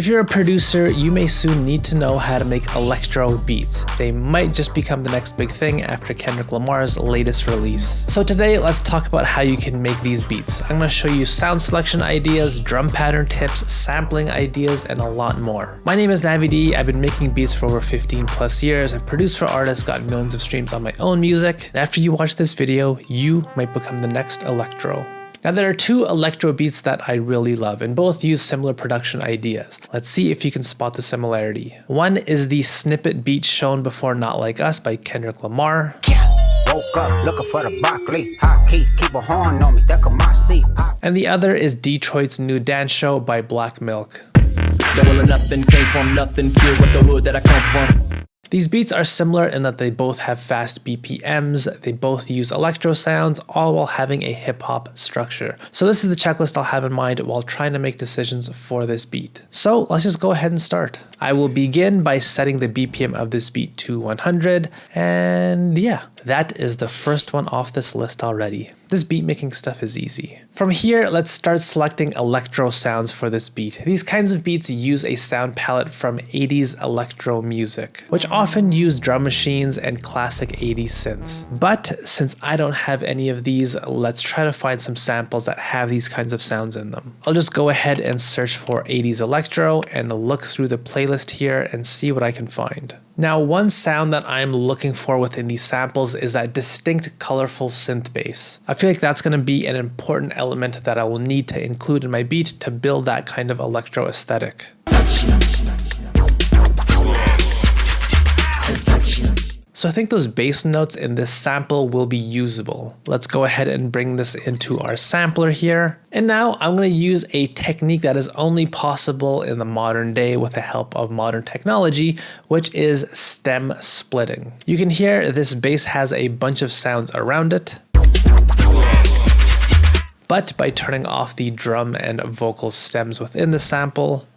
If you're a producer, you may soon need to know how to make electro beats. They might just become the next big thing after Kendrick Lamar's latest release. So today, let's talk about how you can make these beats. I'm going to show you sound selection ideas, drum pattern tips, sampling ideas, and a lot more. My name is Navie. I've been making beats for over 15 plus years. I've produced for artists, got millions of streams on my own music. And after you watch this video, you might become the next Electro. Now there are two electro beats that I really love, and both use similar production ideas. Let's see if you can spot the similarity. One is the snippet beat shown before, Not Like Us by Kendrick Lamar. Woke up looking for the broccoli. Hot key, keep a horn on me, that come my seat. And the other is Detroit's New Dance Show by Black Milk. Double or nothing, came from nothing, still with the hood that I come from. These beats are similar in that they both have fast BPMs, they both use electro sounds, all while having a hip-hop structure. So this is the checklist I'll have in mind while trying to make decisions for this beat. So let's just go ahead and start. I will begin by setting the BPM of this beat to 100, and yeah, that is the first one off this list already. This beat making stuff is easy. From here, let's start selecting electro sounds for this beat. These kinds of beats use a sound palette from 80s electro music, which often use drum machines and classic 80s synths. But since I don't have any of these, let's try to find some samples that have these kinds of sounds in them. I'll just go ahead and search for 80s electro and look through the playlist here and see what I can find. Now, one sound that I'm looking for within these samples is that distinct, colorful synth bass. I feel like that's going to be an important element that I will need to include in my beat to build that kind of electro aesthetic. So I think those bass notes in this sample will be usable. Let's go ahead and bring this into our sampler here. And now I'm going to use a technique that is only possible in the modern day with the help of modern technology, which is stem splitting. You can hear this bass has a bunch of sounds around it. But by turning off the drum and vocal stems within the sample,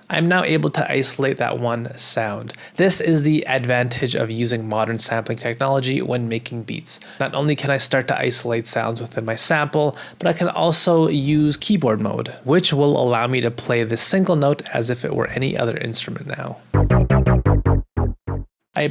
I'm now able to isolate that one sound. This is the advantage of using modern sampling technology when making beats. Not only can I start to isolate sounds within my sample, but I can also use keyboard mode, which will allow me to play this single note as if it were any other instrument now.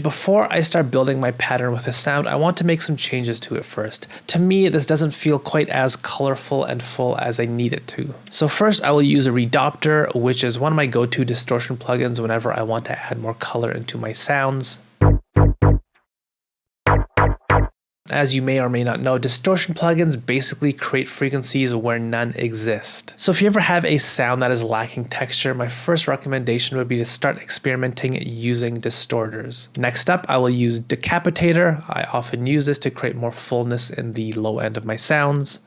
Before I start building my pattern with a sound, I want to make some changes to it first. To me, this doesn't feel quite as colorful and full as I need it to. So first I will use a Redopter, which is one of my go-to distortion plugins whenever I want to add more color into my sounds. As you may or may not know, distortion plugins basically create frequencies where none exist. So if you ever have a sound that is lacking texture, my first recommendation would be to start experimenting using distorters. Next up, I will use Decapitator. I often use this to create more fullness in the low end of my sounds.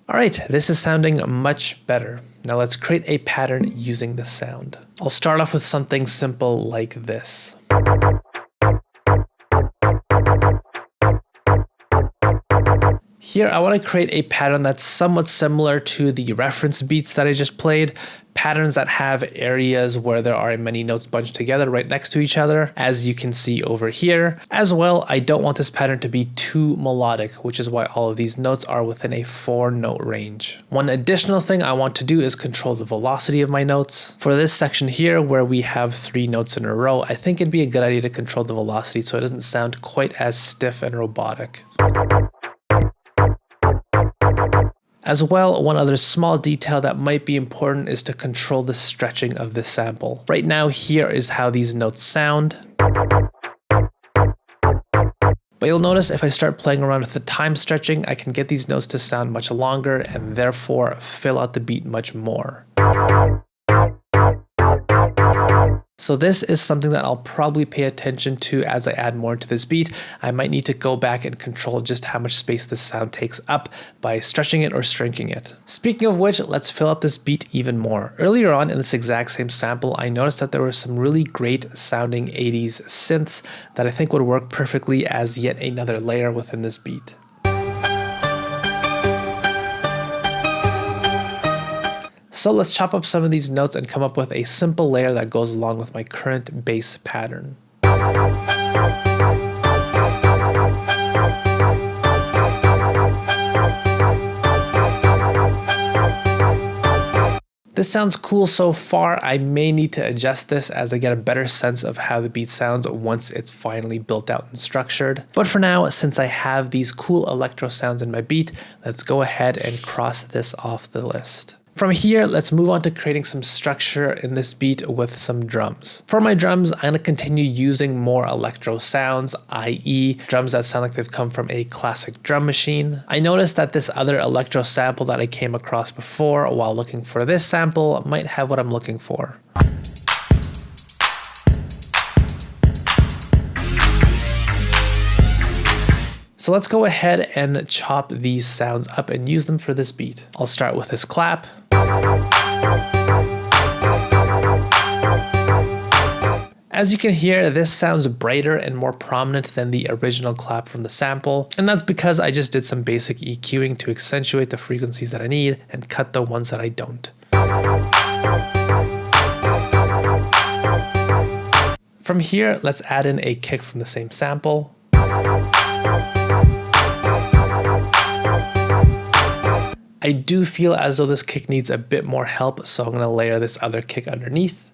Alright, this is sounding much better. Now let's create a pattern using this sound. I'll start off with something simple like this. Here, I want to create a pattern that's somewhat similar to the reference beats that I just played, patterns that have areas where there are many notes bunched together right next to each other, as you can see over here. As well, I don't want this pattern to be too melodic, which is why all of these notes are within a 4-note range. One additional thing I want to do is control the velocity of my notes. For this section here, where we have 3 notes in a row, I think it'd be a good idea to control the velocity so it doesn't sound quite as stiff and robotic. As well, one other small detail that might be important is to control the stretching of the sample. Right now, here is how these notes sound. But you'll notice if I start playing around with the time stretching, I can get these notes to sound much longer and therefore fill out the beat much more. So this is something that I'll probably pay attention to as I add more into this beat. I might need to go back and control just how much space this sound takes up by stretching it or shrinking it. Speaking of which, let's fill up this beat even more. Earlier on in this exact same sample, I noticed that there were some really great sounding 80s synths that I think would work perfectly as yet another layer within this beat. So let's chop up some of these notes and come up with a simple layer that goes along with my current bass pattern. This sounds cool so far. I may need to adjust this as I get a better sense of how the beat sounds once it's finally built out and structured. But for now, since I have these cool electro sounds in my beat, let's go ahead and cross this off the list. From here, let's move on to creating some structure in this beat with some drums. For my drums, I'm going to continue using more electro sounds, i.e. drums that sound like they've come from a classic drum machine. I noticed that this other electro sample that I came across before while looking for this sample might have what I'm looking for. So let's go ahead and chop these sounds up and use them for this beat. I'll start with this clap. As you can hear, this sounds brighter and more prominent than the original clap from the sample, and that's because I just did some basic EQing to accentuate the frequencies that I need and cut the ones that I don't. From here, let's add in a kick from the same sample. I do feel as though this kick needs a bit more help, so I'm going to layer this other kick underneath.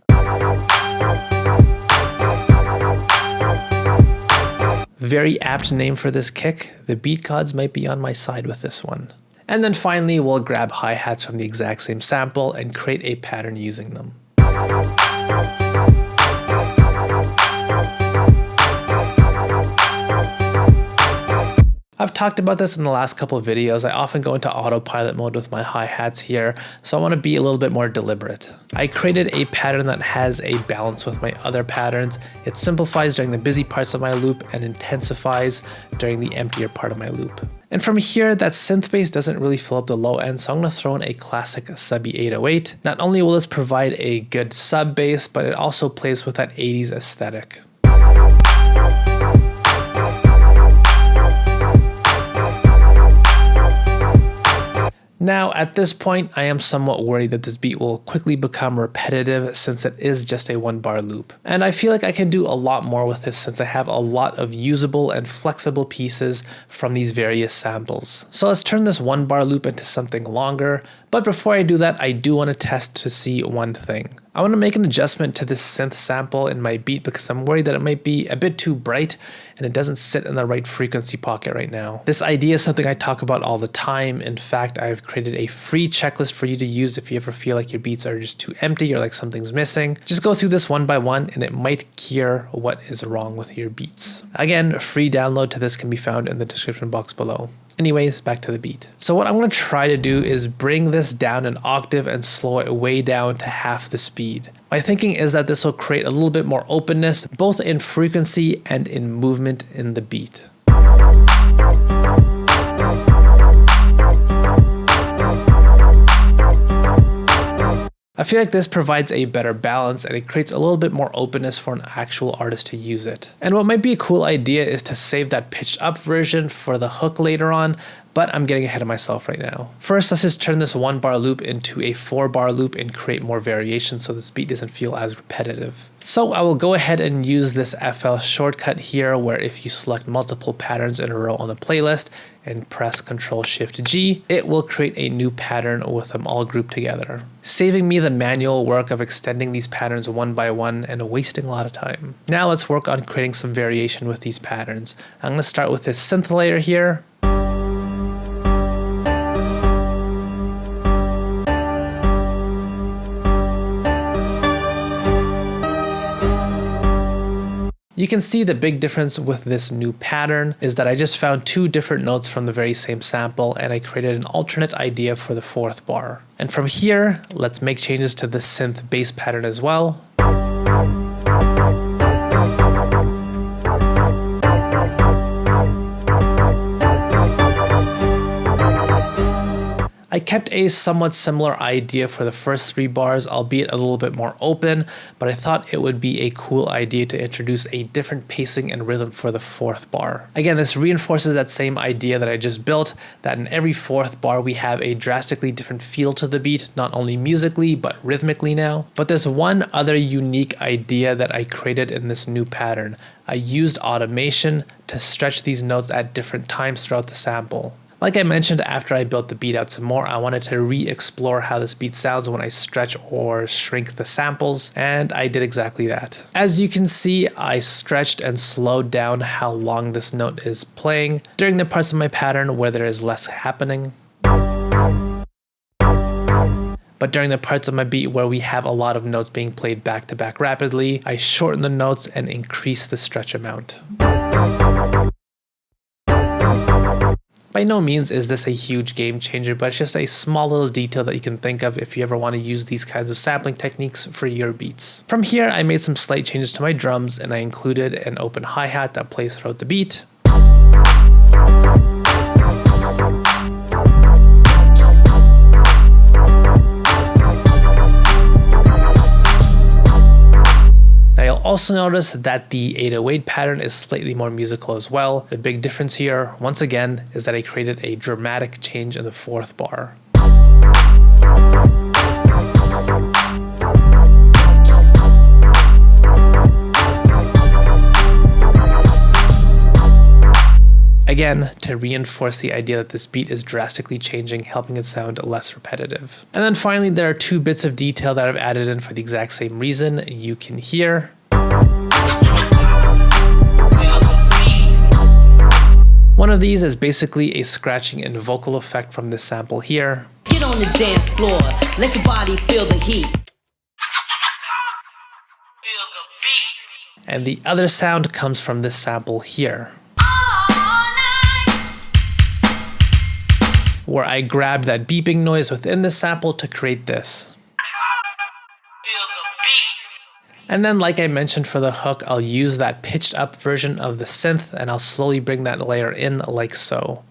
Very apt name for this kick. The beat gods might be on my side with this one. And then finally, we'll grab hi-hats from the exact same sample and create a pattern using them. I've talked about this in the last couple of videos. I often go into autopilot mode with my hi-hats here, so I want to be a little bit more deliberate. I created a pattern that has a balance with my other patterns. It simplifies during the busy parts of my loop and intensifies during the emptier part of my loop. And from here, that synth bass doesn't really fill up the low end, so I'm going to throw in a classic subby 808. Not only will this provide a good sub bass, but it also plays with that 80s aesthetic. Now, at this point, I am somewhat worried that this beat will quickly become repetitive since it is just a 1-bar loop. And I feel like I can do a lot more with this since I have a lot of usable and flexible pieces from these various samples. So let's turn this 1-bar loop into something longer. But before I do that, I do want to test to see one thing. I want to make an adjustment to this synth sample in my beat because I'm worried that it might be a bit too bright and it doesn't sit in the right frequency pocket right now. This idea is something I talk about all the time. In fact, I've created a free checklist for you to use if you ever feel like your beats are just too empty or like something's missing. Just go through this one by one and it might cure what is wrong with your beats. Again, a free download to this can be found in the description box below. Anyways, back to the beat. So what I'm going to try to do is bring this down an octave and slow it way down to half the speed. My thinking is that this will create a little bit more openness, both in frequency and in movement in the beat. I feel like this provides a better balance and it creates a little bit more openness for an actual artist to use it. And what might be a cool idea is to save that pitched up version for the hook later on, but I'm getting ahead of myself right now. First, let's just turn this 1-bar loop into a 4-bar loop and create more variation so this beat doesn't feel as repetitive. So I will go ahead and use this FL shortcut here where if you select multiple patterns in a row on the playlist and press Ctrl-Shift-G, it will create a new pattern with them all grouped together, saving me the manual work of extending these patterns one by one and wasting a lot of time. Now let's work on creating some variation with these patterns. I'm going to start with this synth layer here. You can see the big difference with this new pattern is that I just found 2 different notes from the very same sample and I created an alternate idea for the 4th bar. And from here, let's make changes to the synth bass pattern as well. I kept a somewhat similar idea for the first 3 bars, albeit a little bit more open, but I thought it would be a cool idea to introduce a different pacing and rhythm for the 4th bar. Again, this reinforces that same idea that I just built, that in every 4th bar we have a drastically different feel to the beat, not only musically, but rhythmically now. But there's one other unique idea that I created in this new pattern. I used automation to stretch these notes at different times throughout the sample. Like I mentioned, after I built the beat out some more, I wanted to re-explore how this beat sounds when I stretch or shrink the samples, and I did exactly that. As you can see, I stretched and slowed down how long this note is playing during the parts of my pattern where there is less happening. But during the parts of my beat where we have a lot of notes being played back to back rapidly, I shorten the notes and increase the stretch amount. By no means is this a huge game changer, but it's just a small little detail that you can think of if you ever want to use these kinds of sampling techniques for your beats. From here, I made some slight changes to my drums, and I included an open hi-hat that plays throughout the beat. You'll also notice that the 808 pattern is slightly more musical as well. The big difference here, once again, is that I created a dramatic change in the 4th bar. Again, to reinforce the idea that this beat is drastically changing, helping it sound less repetitive. And then finally, there are 2 bits of detail that I've added in for the exact same reason. You can hear one of these is basically a scratching and vocal effect from this sample here. Get on the dance floor, let your body feel the heat. And the other sound comes from this sample here, where I grabbed that beeping noise within the sample to create this. And then, like I mentioned for the hook, I'll use that pitched up version of the synth, and I'll slowly bring that layer in like so.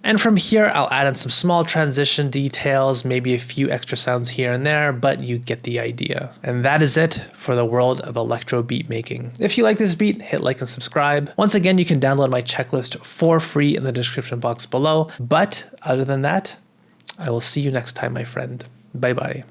And from here, I'll add in some small transition details, maybe a few extra sounds here and there, but you get the idea. And that is it for the world of electro beat making. If you like this beat, hit like and subscribe. Once again, you can download my checklist for free in the description box below. But other than that, I will see you next time, my friend. Bye bye.